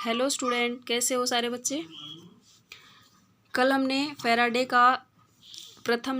Hello student, कैसे हो सारे बच्चे। कल हमने फैराडे का प्रथम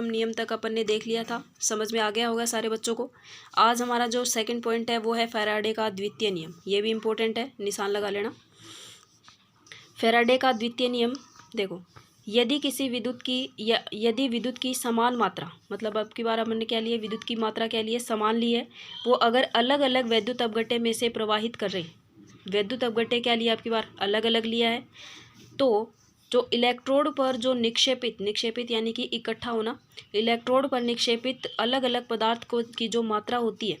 नियम तक अपन ने देख लिया था। समझ में आ गया होगा सारे बच्चों को। आज हमारा जो सेकंड पॉइंट है वो है फैराडे का द्वितीय नियम। ये भी इम्पोर्टेंट है, निशान लगा लेना। फैराडे का द्वितीय नियम देखो, यदि विद्युत की समान मात्रा, मतलब अब की बार हमने क्या लिया, विद्युत की मात्रा क्या लिए, समान ली है, वो अगर अलग अलग वैद्युत अपघट्य में से प्रवाहित कर रहे, वैद्युत अपघट्य क्या लिया आपकी बार, अलग अलग लिया है, तो जो इलेक्ट्रोड पर जो निक्षेपित यानी कि इकट्ठा होना, इलेक्ट्रोड पर निक्षेपित अलग अलग पदार्थ को की जो मात्रा होती है,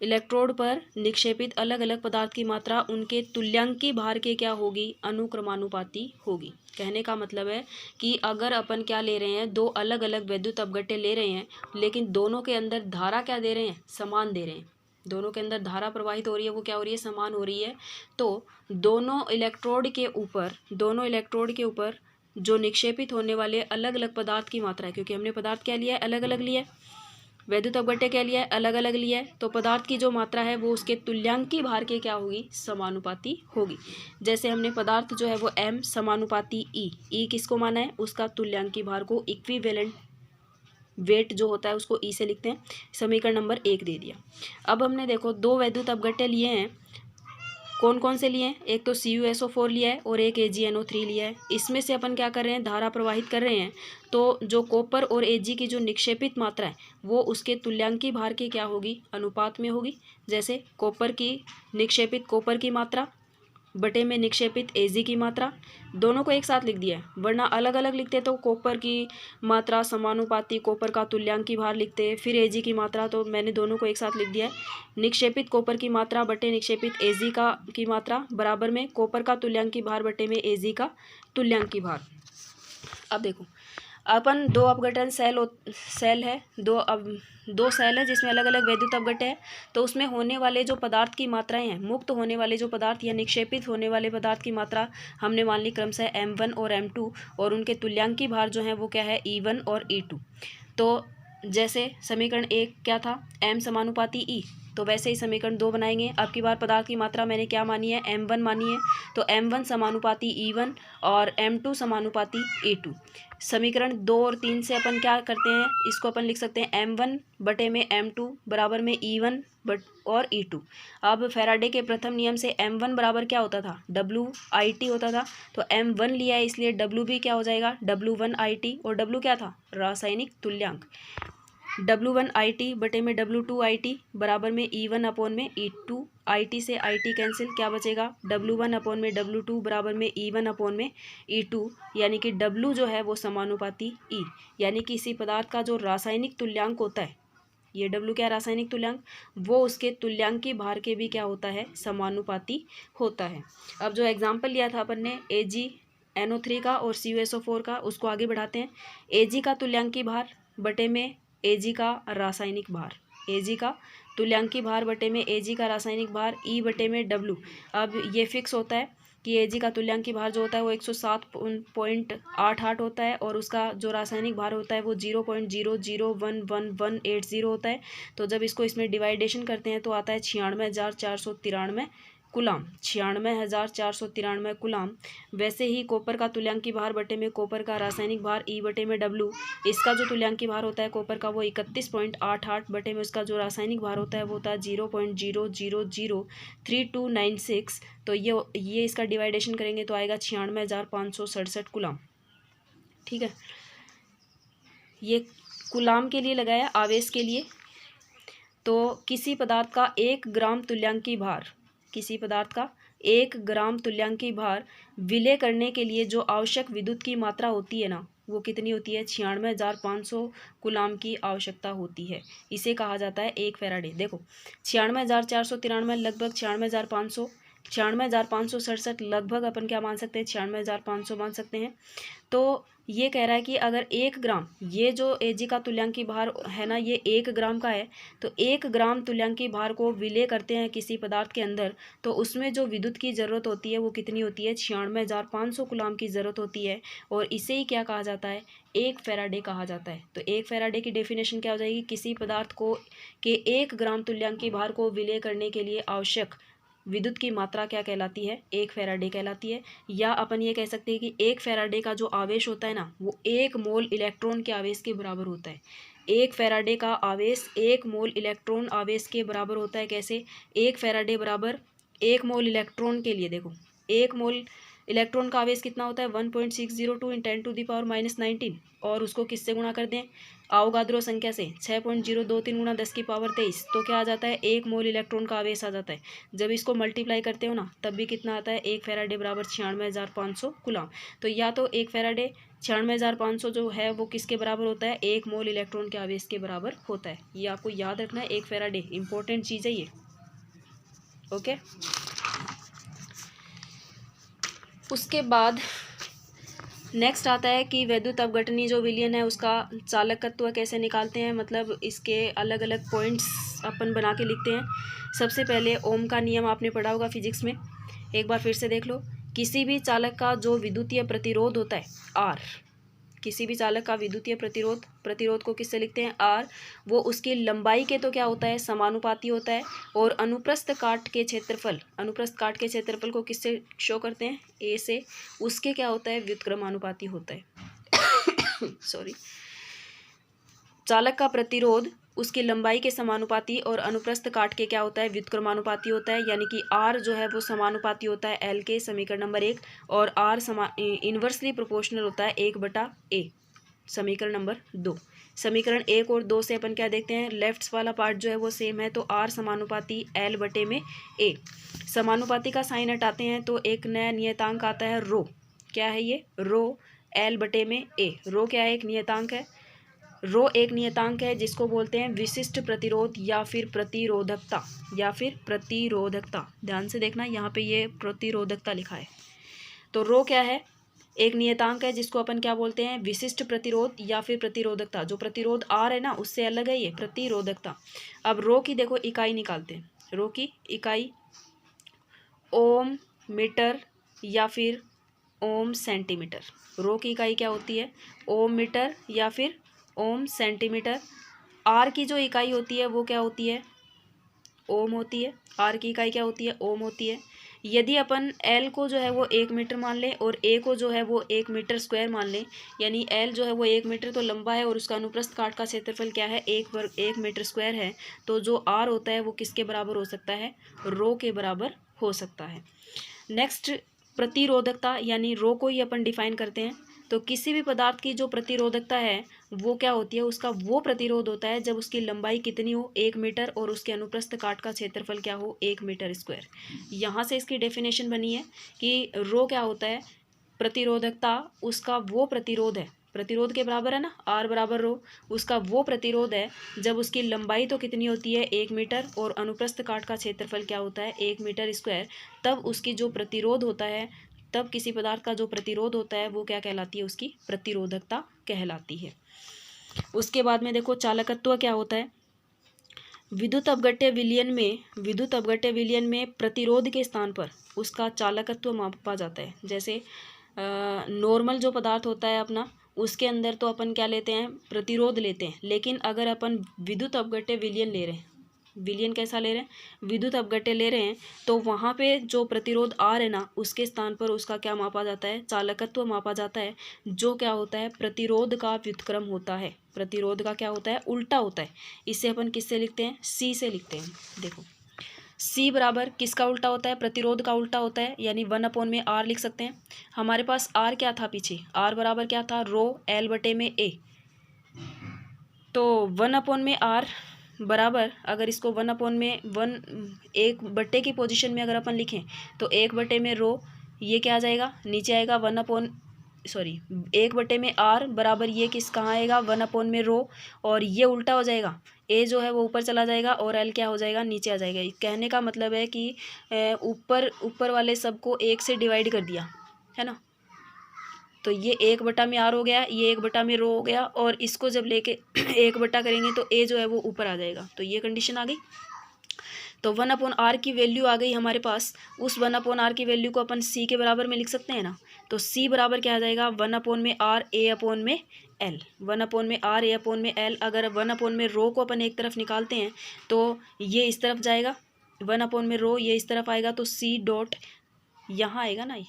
इलेक्ट्रोड पर निक्षेपित अलग अलग पदार्थ की मात्रा उनके तुल्यांकी भार के क्या होगी, अनुक्रमानुपाती होगी। कहने का मतलब है कि अगर अपन क्या ले रहे हैं, दो अलग अलग वैद्युत अपघट्य ले रहे हैं, लेकिन दोनों के अंदर धारा क्या दे रहे हैं, समान दे रहे हैं। दोनों के अंदर धारा प्रवाहित हो रही है, वो क्या हो रही है, समान हो रही है। तो दोनों इलेक्ट्रोड के ऊपर जो निक्षेपित होने वाले अलग अलग पदार्थ की मात्रा है, क्योंकि हमने पदार्थ क्या लिया है, अलग अलग लिया है, वैद्युत अपघट्य क्या लिया है, अलग अलग लिया है, तो पदार्थ की जो मात्रा है वो उसके तुल्यांकी भार के क्या होगी, समानुपाती होगी। जैसे हमने पदार्थ जो है वो m समानुपाती ई किसको माना है, उसका तुल्यांकी भार को, इक्विवेलेंट वेट जो होता है उसको ई से लिखते हैं। समीकरण नंबर 1 दे दिया। अब हमने देखो दो वैद्युत अपघट्य लिए हैं, कौन कौन से लिए हैं, एक तो CuSO4 लिया है और एक AgNO3 लिया है। इसमें से अपन क्या कर रहे हैं, धारा प्रवाहित कर रहे हैं, तो जो कॉपर और Ag की जो निक्षेपित मात्रा है वो उसके तुल्यांकी भार की क्या होगी, अनुपात में होगी। जैसे कॉपर की निक्षेपित कॉपर की मात्रा बटे में निक्षेपित Ag की मात्रा, दोनों को एक साथ लिख दिया है, वरना अलग अलग लिखते तो कॉपर की मात्रा समानुपाती कॉपर का तुल्यांकी भार लिखते, फिर Ag की मात्रा, तो मैंने दोनों को एक साथ लिख दिया है। निक्षेपित कॉपर की मात्रा बटे निक्षेपित Ag की मात्रा बराबर में कॉपर का तुल्यांकी भार बटे में Ag का तुल्यांकी भार। अब देखो अपन दो अपघटन सेल है, दो सेल है जिसमें अलग अलग वैद्युत अपघट्य है, तो उसमें होने वाले जो पदार्थ की मात्राएं हैं, मुक्त होने वाले जो पदार्थ या निक्षेपित होने वाले पदार्थ की मात्रा हमने मान ली क्रमशः M1 और M2, और उनके तुल्यांकी भार जो है वो क्या है, E1 और E2। तो जैसे समीकरण 1 क्या था, M समानुपाती E, तो वैसे ही समीकरण 2 बनाएंगे। अब की बार पदार्थ की मात्रा मैंने क्या मानी है, M1 मानी है, तो M1 समानुपाती E1 और M2 समानुपाती E2। समीकरण 2 और 3 से अपन क्या करते हैं, इसको अपन लिख सकते हैं M1 बटे में M2 बराबर में E1 और E2। अब फैराडे के प्रथम नियम से M1 बराबर क्या होता था, WIT होता था, तो M1 लिया है इसलिए W भी क्या हो जाएगा, W1IT, और W क्या था, रासायनिक तुल्यांक। W1IT बटे में W2IT बराबर में E1 अपॉन में E2, IT से IT कैंसिल, क्या बचेगा, W1 अपॉन में W2 बराबर में E1 अपॉन में E2, यानी कि W जो है वो समानुपाती E, यानी कि किसी पदार्थ का जो रासायनिक तुल्यांक होता है, ये W क्या, रासायनिक तुल्यांक, वो उसके तुल्यांकी भार के भी क्या होता है, समानुपाती होता है। अब जो एग्जाम्पल लिया था अपन ने AgNO3 का और CuSO4 का, उसको आगे बढ़ाते हैं। Ag का तुल्यांकी भार बटे में Ag का रासायनिक भार, Ag का तुल्यांकी भार बटे में Ag का रासायनिक भार, E बटे में W। अब ये फिक्स होता है कि Ag का तुल्यांकी भार जो होता है वो 107.88 होता है, और उसका जो रासायनिक भार होता है वो 0.00111180 होता है। तो जब इसको इसमें डिवाइडेशन करते हैं तो आता है 96,493 कुलाम, 96,493 कुलाम। वैसे ही कॉपर का तुल्यांकी भार बटे में कॉपर का रासायनिक भार E बटे में W, इसका जो तुल्यांकी भार होता है कॉपर का वो 31.88 बटे में उसका जो रासायनिक भार होता है वो होता है 0.0003296। तो ये इसका डिवाइडेशन करेंगे तो आएगा 96,567 कुलाम। ठीक है, ये कुलाम के लिए लगाया, आवेश के लिए। तो किसी पदार्थ का 1 ग्राम तुल्यांकी भार, किसी पदार्थ का 1 ग्राम तुल्यांकी भार विलय करने के लिए जो आवश्यक विद्युत की मात्रा होती है ना, वो कितनी होती है, 96,500 कुलाम की आवश्यकता होती है। इसे कहा जाता है 1 फैराडे। देखो 96,493 लगभग 96,500, 96,567 लगभग अपन क्या मान सकते हैं, 96,500 मान सकते हैं। तो ये कह रहा है कि अगर 1 ग्राम, ये जो Ag का तुल्यांकी भार है ना, ये 1 ग्राम का है, तो 1 ग्राम तुल्यांकी भार को विलय करते हैं किसी पदार्थ के अंदर, तो उसमें जो विद्युत की ज़रूरत होती है वो कितनी होती है, 96,500 कुलाम की ज़रूरत होती है, और इसे ही क्या कहा जाता है, 1 फैराडे कहा जाता है। तो 1 फैराडे की डेफिनेशन क्या हो जाएगी, किसी पदार्थ को के 1 ग्राम तुल्यांकी भार को विलय करने के लिए आवश्यक विद्युत की मात्रा क्या कहलाती है? 1 फैराडे कहलाती है। या अपन ये कह सकते हैं कि 1 फैराडे का जो आवेश होता है ना, वो 1 मोल इलेक्ट्रॉन के आवेश के बराबर होता है। 1 फैराडे का आवेश 1 मोल इलेक्ट्रॉन आवेश के बराबर होता है। कैसे? 1 फैराडे बराबर 1 मोल इलेक्ट्रॉन के लिए देखो, 1 मोल इलेक्ट्रॉन का आवेश कितना होता है? 1.602 × 10⁻⁹ और उसको किससे गुणा कर दें? अवोगाद्रो संख्या से 6.023 × 10⁻23। तो क्या आ जाता है? 1 मोल इलेक्ट्रॉन का आवेश आ जाता है। जब इसको मल्टीप्लाई करते हो ना, तब भी कितना आता है? 1 फैराडे बराबर 96,500 कूलम। तो या तो 1 फैराडे 96,500 जो है वो किसके बराबर होता है? 1 मोल इलेक्ट्रॉन के आवेश के बराबर होता है। ये आपको याद रखना है, 1 फैराडे इंपॉर्टेंट चीज़ है ये। ओके, उसके बाद नेक्स्ट आता है कि वैद्युत अपघटनी जो विलयन है उसका चालकत्व कैसे निकालते हैं, मतलब इसके अलग अलग पॉइंट्स अपन बना के लिखते हैं। सबसे पहले ओम का नियम आपने पढ़ा होगा फिजिक्स में, एक बार फिर से देख लो। किसी भी चालक का जो विद्युतीय प्रतिरोध होता है आर, किसी भी चालक का विद्युतीय प्रतिरोध को किससे लिखते हैं? आर। वो उसकी लंबाई के तो क्या होता है? समानुपाती होता है। और अनुप्रस्थ काट के क्षेत्रफल को किससे शो करते हैं? ए से। उसके क्या होता है? व्युत्क्रमानुपाती होता है सॉरी। चालक का प्रतिरोध उसकी लंबाई के समानुपाती और अनुप्रस्थ काट के क्या होता है? व्युत्क्रमानुपाती होता है। यानी कि आर जो है वो समानुपाती होता है एल के, समीकरण नंबर 1, और आर इन्वर्सली प्रोपोर्शनल होता है 1/a, समीकरण नंबर 2। समीकरण 1 और 2 से अपन क्या देखते हैं? लेफ्ट वाला पार्ट जो है वो सेम है, तो आर समानुपाती L/a। समानुपाती का साइन हटाते हैं तो एक नया नियतांक आता है रो। क्या है ये? रो L/a। रो क्या है? एक नियतांक है। रो एक नियतांक है जिसको बोलते हैं विशिष्ट प्रतिरोध या फिर प्रतिरोधकता। ध्यान से देखना, यहाँ पे ये प्रतिरोधकता लिखा है। तो रो क्या है? एक नियतांक है जिसको अपन क्या बोलते हैं? विशिष्ट प्रतिरोध या फिर प्रतिरोधकता। जो प्रतिरोध आर है ना, उससे अलग है ये प्रतिरोधकता। अब रो की देखो इकाई निकालते हैं। रो की इकाई ओम मीटर या फिर ओम सेंटीमीटर। रो की इकाई क्या होती है? ओम मीटर या फिर ओम सेंटीमीटर। आर की जो इकाई होती है वो क्या होती है? ओम होती है। आर की इकाई क्या होती है? ओम होती है। यदि अपन एल को जो है वो 1 मीटर मान लें और ए को जो है वो 1 मीटर स्क्वायर मान लें, यानी एल जो है वो 1 मीटर तो लंबा है और उसका अनुप्रस्थ काट का क्षेत्रफल क्या है? 1 मीटर स्क्वायर है। तो जो आर होता है वो किसके बराबर हो सकता है? रो के बराबर हो सकता है। नेक्स्ट प्रतिरोधकता, यानी रो को ही अपन डिफाइन करते हैं। तो किसी भी पदार्थ की जो प्रतिरोधकता है वो क्या होती है? उसका वो प्रतिरोध होता है जब उसकी लंबाई कितनी हो? 1 मीटर, और उसके अनुप्रस्थ काट का क्षेत्रफल क्या हो? 1 मीटर स्क्वायर। यहाँ से इसकी डेफिनेशन बनी है कि रो क्या होता है? प्रतिरोधकता उसका वो प्रतिरोध है, प्रतिरोध के बराबर है ना, आर बराबर रो। उसका वो प्रतिरोध है जब उसकी लंबाई तो कितनी होती है? 1 मीटर, और अनुप्रस्थ काट का क्षेत्रफल क्या होता है? 1 मीटर स्क्वायर। तब उसकी जो प्रतिरोध होता है, तब किसी पदार्थ का जो प्रतिरोध होता है वो क्या कहलाती है? उसकी प्रतिरोधकता कहलाती है। उसके बाद में देखो चालकत्व क्या होता है। विद्युत अपघट्य विलयन में प्रतिरोध के स्थान पर उसका चालकत्व मापा जाता है। जैसे नॉर्मल जो पदार्थ होता है अपना, उसके अंदर तो अपन क्या लेते हैं? प्रतिरोध लेते हैं। लेकिन अगर अपन विद्युत अपघट्य विलयन ले रहे हैं, विलयन कैसा ले रहे हैं? विद्युत अपघट्य ले रहे हैं, तो वहाँ पे जो प्रतिरोध आर है ना, उसके स्थान पर उसका क्या मापा जाता है? चालकत्व मापा जाता है, जो क्या होता है? प्रतिरोध का व्युत्क्रम होता है। प्रतिरोध का क्या होता है? उल्टा होता है। इसे अपन किससे लिखते हैं? सी से लिखते हैं। देखो सी बराबर किसका उल्टा होता है? प्रतिरोध का उल्टा होता है, यानी 1/r लिख सकते हैं। हमारे पास आर क्या था पीछे? आर बराबर क्या था? रो L/a। तो 1/r बराबर, अगर इसको 1 बट्टे की पोजीशन में अगर अपन लिखें तो 1 रो, ये क्या आ जाएगा? नीचे आएगा 1/r बराबर ये किस कहाँ आएगा? 1 रो, और ये उल्टा हो जाएगा। ए जो है वो ऊपर चला जाएगा और एल क्या हो जाएगा? नीचे आ जाएगा। कहने का मतलब है कि ऊपर वाले सबको 1 से डिवाइड कर दिया है ना, तो ये 1/r हो गया, ये 1/रो हो गया, और इसको जब लेके 1 करेंगे तो ए जो है वो ऊपर आ जाएगा। तो ये कंडीशन आ गई। तो 1/r की वैल्यू आ गई हमारे पास। उस 1/r की वैल्यू को अपन c के बराबर में लिख सकते हैं ना। तो c बराबर क्या आ जाएगा? 1/r a/l। 1/r a/l। अगर 1/रो को अपन एक तरफ निकालते हैं तो ये इस तरफ जाएगा, 1/रो ये इस तरफ आएगा तो सी डॉट यहाँ आएगा ना ये,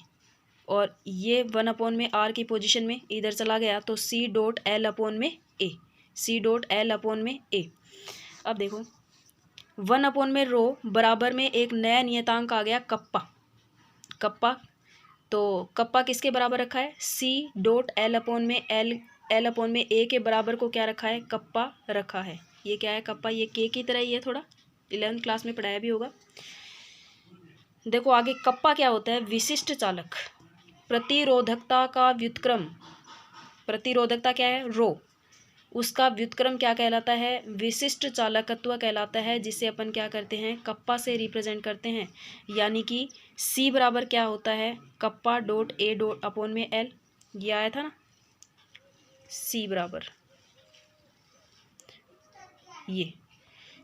और ये 1/r की पोजीशन में इधर चला गया तो C dot L/A, C dot L/A। अब देखो 1/रो बराबर में एक नया नियतांक आ गया कप्पा। तो कप्पा किसके बराबर रखा है, सी डॉट L/A के बराबर को क्या रखा है, कप्पा रखा है। ये क्या है, कप्पा, ये के की तरह ही है, थोड़ा 11th क्लास में पढ़ाया भी होगा। देखो आगे कप्पा क्या होता है, विशिष्ट चालक। प्रतिरोधकता का व्युत्क्रम, प्रतिरोधकता क्या है, रो, उसका व्युत्क्रम क्या कहलाता है, विशिष्ट चालकत्व कहलाता है, जिसे अपन क्या करते हैं, कप्पा से रिप्रेजेंट करते हैं। यानी कि सी बराबर क्या होता है, kappa dot A dot upon में एल, ये आया था ना, सी बराबर ये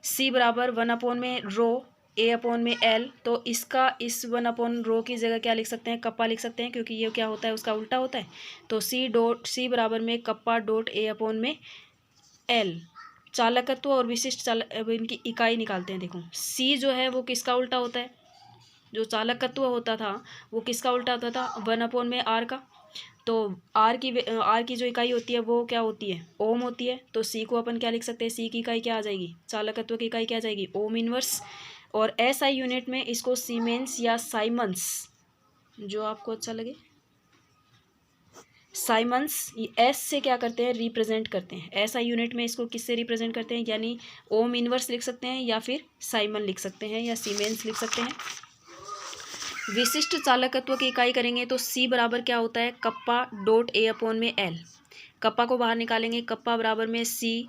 सी बराबर 1/रो A/L। तो इसका इस 1/रो की जगह क्या लिख सकते हैं, कप्पा लिख सकते हैं, क्योंकि ये क्या होता है, उसका उल्टा होता है। तो सी बराबर में कप्पा डॉट A/L। चालकत्व और विशिष्ट चालक, अब इनकी इकाई निकालते हैं। देखो सी जो है वो किसका उल्टा होता है, जो चालकत्व होता था वो किसका उल्टा होता था, 1/r का। तो आर की जो इकाई होती है वो क्या होती है, ओम होती है। तो सी को अपन क्या लिख सकते हैं, सी की इकाई क्या आ जाएगी, चालकत्व की इकाई क्या आ जाएगी, ओम इनवर्स। और एसआई यूनिट में इसको सीमेंस या साइमन्स, जो आपको अच्छा लगे, साइमन्स, एस से क्या करते हैं, रिप्रेजेंट करते हैं। एसआई यूनिट में इसको किससे रिप्रेजेंट करते हैं, यानी ओम इनवर्स लिख सकते हैं, या फिर साइमन लिख सकते हैं, या सीमेंस लिख सकते हैं। विशिष्ट चालकत्व की इकाई करेंगे तो सी बराबर क्या होता है, कप्पा डॉट A/L। कप्पा को बाहर निकालेंगे, कप्पा बराबर में सी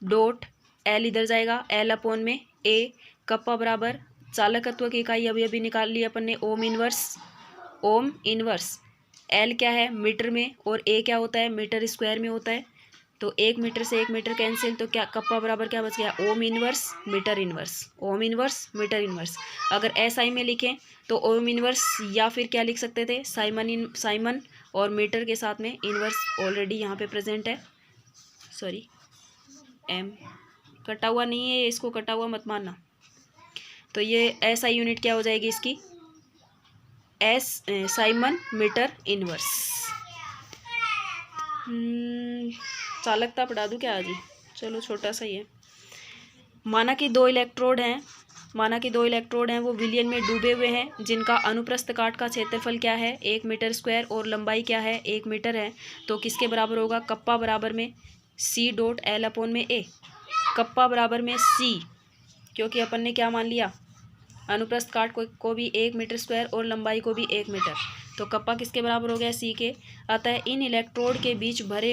डॉट एल इधर जाएगा, L/A। कप्पा बराबर चालकत्व की इकाई अभी अभी निकाल ली अपन ने, ओम इनवर्स। एल क्या है, मीटर में, और ए क्या होता है, मीटर स्क्वायर में होता है। तो 1 मीटर से 1 मीटर कैंसिल, तो क्या कप्पा बराबर क्या बच गया, ohm inverse metre inverse, ohm inverse metre inverse. अगर एसआई में लिखें तो ओम इनवर्स, या फिर क्या लिख सकते थे, साइमन, और मीटर के साथ में इनवर्स ऑलरेडी यहाँ पे प्रेजेंट है। सॉरी, एम कटा हुआ नहीं है, इसको कटा हुआ मत मानना। तो ये एसआई यूनिट क्या हो जाएगी इसकी, साइमन मीटर इनवर्स। चालकता पढ़ा दूँ क्या आज ही, चलो छोटा सा ही है। माना कि दो इलेक्ट्रोड हैं, वो विलयन में डूबे हुए हैं, जिनका अनुप्रस्थ काट का क्षेत्रफल क्या है, 1 मीटर स्क्वायर, और लंबाई क्या है, 1 मीटर है। तो किसके बराबर होगा, कप्पा बराबर में सी डॉट L/A। कप्पा बराबर में सी, क्योंकि अपन ने क्या मान लिया, अनुप्रस्थ काट को भी 1 मीटर स्क्वायर और लंबाई को भी 1 मीटर। तो कप्पा किसके बराबर हो गया, सी के। अतः इन इलेक्ट्रोड के बीच भरे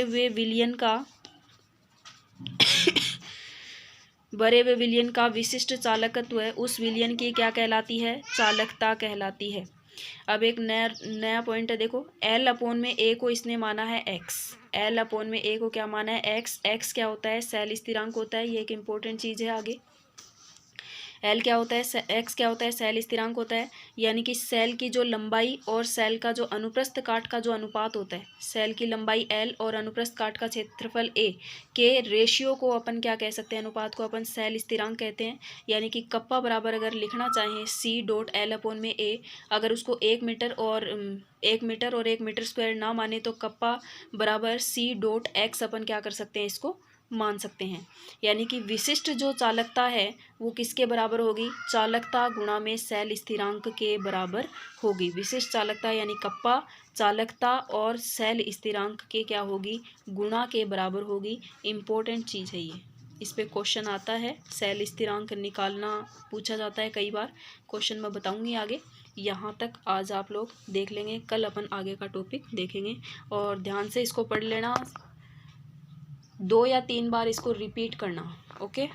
हुए विलयन का विशिष्ट चालकत्व है, उस विलयन की क्या कहलाती है, चालकता कहलाती है। अब एक नया पॉइंट है, देखो L/A को इसने माना है x, L/A को क्या माना है, x क्या होता है, सेल स्थिरांक होता है। ये एक इंपॉर्टेंट चीज़ है आगे। L क्या होता है, x क्या होता है, सेल स्थिरांक होता है। यानी कि सेल की जो लंबाई और सेल का जो अनुप्रस्थ काट का जो अनुपात होता है, सेल की लंबाई L और अनुप्रस्थ काट का क्षेत्रफल A के रेशियो को अपन क्या कह सकते हैं, अनुपात को अपन सेल स्थिरांक कहते हैं। यानी कि कप्पा बराबर अगर लिखना चाहें सी डॉट L/A, अगर उसको 1 मीटर और 1 मीटर स्क्वायर ना माने तो कप्पा बराबर सी डॉट x अपन क्या कर सकते हैं, इसको मान सकते हैं। यानी कि विशिष्ट जो चालकता है वो किसके बराबर होगी, चालकता गुणा में सेल स्थिरांक के बराबर होगी। विशिष्ट चालकता यानी कप्पा चालकता और सेल स्थिरांक के क्या होगी, गुणा के बराबर होगी। इम्पोर्टेंट चीज़ है ये, इस पे क्वेश्चन आता है, सेल स्थिरांक निकालना पूछा जाता है कई बार। क्वेश्चन मैं बताऊंगी आगे। यहाँ तक आज आप लोग देख लेंगे, कल अपन आगे का टॉपिक देखेंगे। और ध्यान से इसको पढ़ लेना, 2 या 3 बार इसको रिपीट करना, ओके।